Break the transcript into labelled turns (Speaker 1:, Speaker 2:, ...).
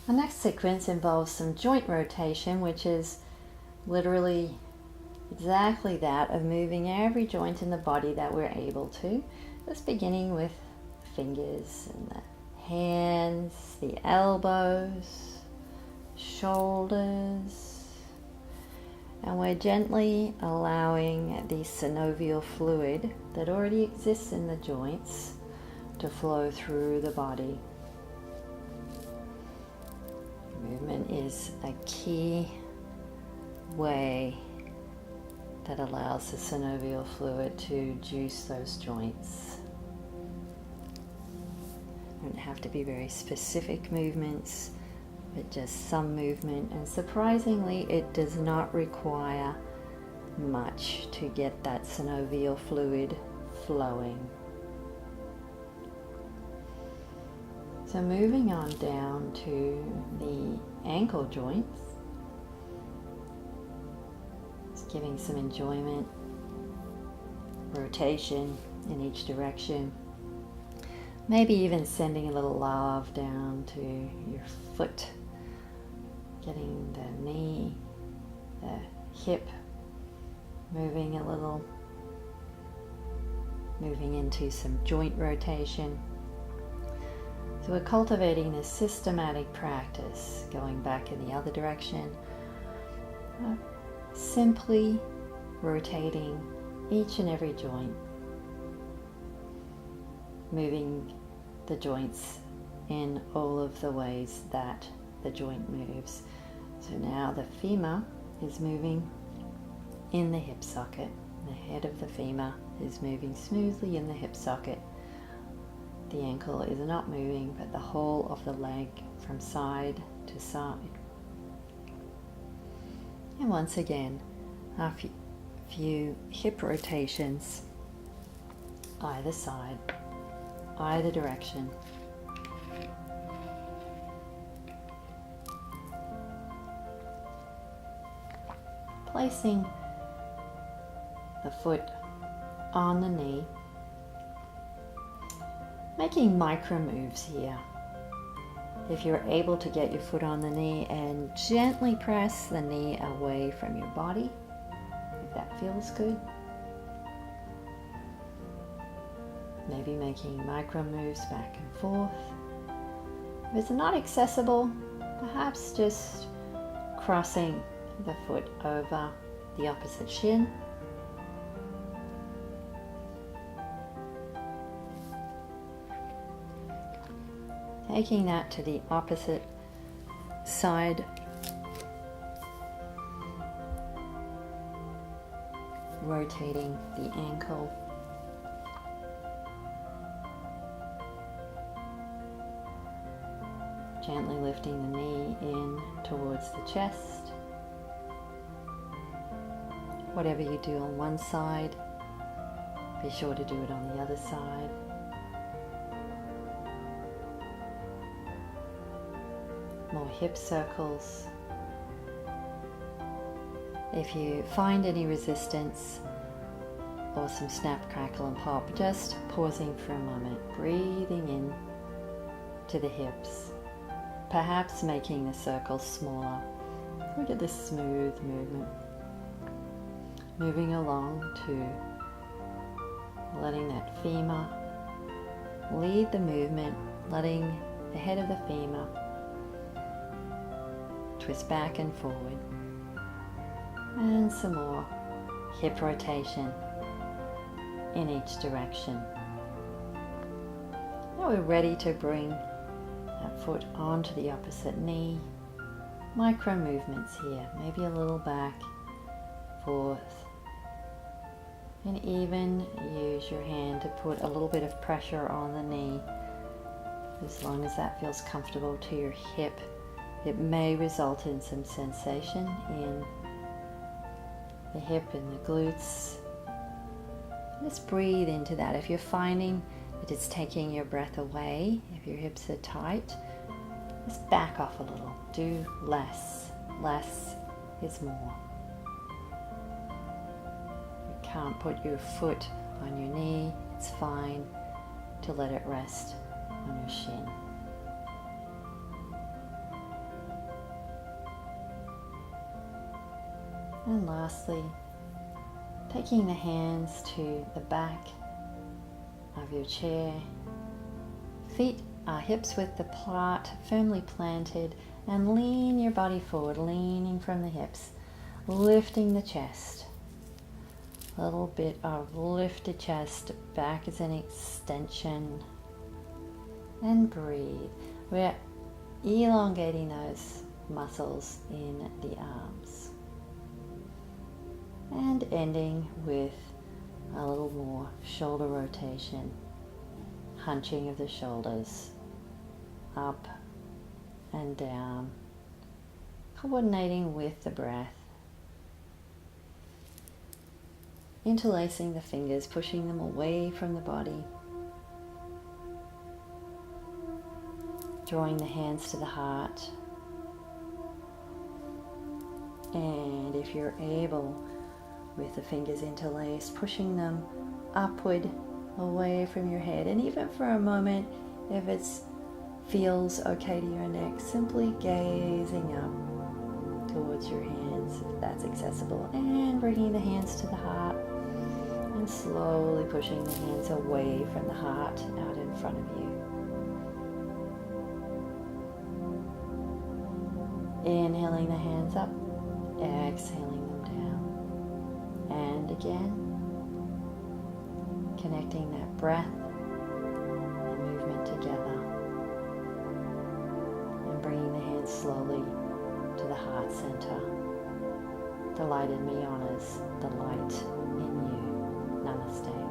Speaker 1: Our next sequence involves some joint rotation, which is literally exactly that, of moving every joint in the body that we're able to. Just beginning with the fingers and the hands, the elbows, shoulders, and we're gently allowing the synovial fluid that already exists in the joints to flow through the body. Movement is a key way that allows the synovial fluid to juice those joints. Don't have to be very specific movements, but just some movement, and surprisingly it does not require much to get that synovial fluid flowing. So moving on down to the ankle joints, just giving some enjoyment, rotation in each direction. Maybe even sending a little love down to your foot, getting the knee, the hip moving a little, moving into some joint rotation. So we're cultivating this systematic practice, going back in the other direction, simply rotating each and every joint, moving the joints in all of the ways that the joint moves. So now the femur is moving in the hip socket. The head of the femur is moving smoothly in the hip socket. The ankle is not moving, but the whole of the leg from side to side. And once again, a few hip rotations, either side, either direction. Placing the foot on the knee, making micro moves here. If you're able to get your foot on the knee and gently press the knee away from your body, if that feels good. Maybe making micro moves back and forth. If it's not accessible, perhaps just crossing the foot over the opposite shin. Taking that to the opposite side. Rotating the ankle. Gently lifting the knee in towards the chest. Whatever you do on one side, be sure to do it on the other side. More hip circles. If you find any resistance or some snap, crackle and pop, just pausing for a moment, breathing in to the hips, perhaps making the circle smaller. Look at this smooth movement. Moving along to letting that femur lead the movement, letting the head of the femur twist back and forward, and some more hip rotation in each direction. Now we're ready to bring that foot onto the opposite knee. Micro movements here, maybe a little back, forth, and even use your hand to put a little bit of pressure on the knee, as long as that feels comfortable to your hip. It may result in some sensation in the hip and the glutes. Just breathe into that. If you're finding that it's taking your breath away, if your hips are tight, just back off a little. Do less. Less is more. You can't put your foot on your knee. It's fine to let it rest on your shin. And lastly, taking the hands to the back of your chair, feet are hips width apart, firmly planted, and lean your body forward, leaning from the hips, lifting the chest. A little bit of lifted chest, back as an extension, and breathe. We're elongating those muscles in the arms. And ending with a little more shoulder rotation, hunching of the shoulders, up and down, coordinating with the breath. Interlacing the fingers, pushing them away from the body. Drawing the hands to the heart. And if you're able, with the fingers interlaced, pushing them upward, away from your head. And even for a moment, if it feels okay to your neck, simply gazing up towards your hands, if that's accessible, and bringing the hands to the heart, and slowly pushing the hands away from the heart, out in front of you. Inhaling the hands up, exhaling them down. And again, connecting that breath and movement together. And bringing the hands slowly to the heart center. The light in me honors the light in you. Namaste.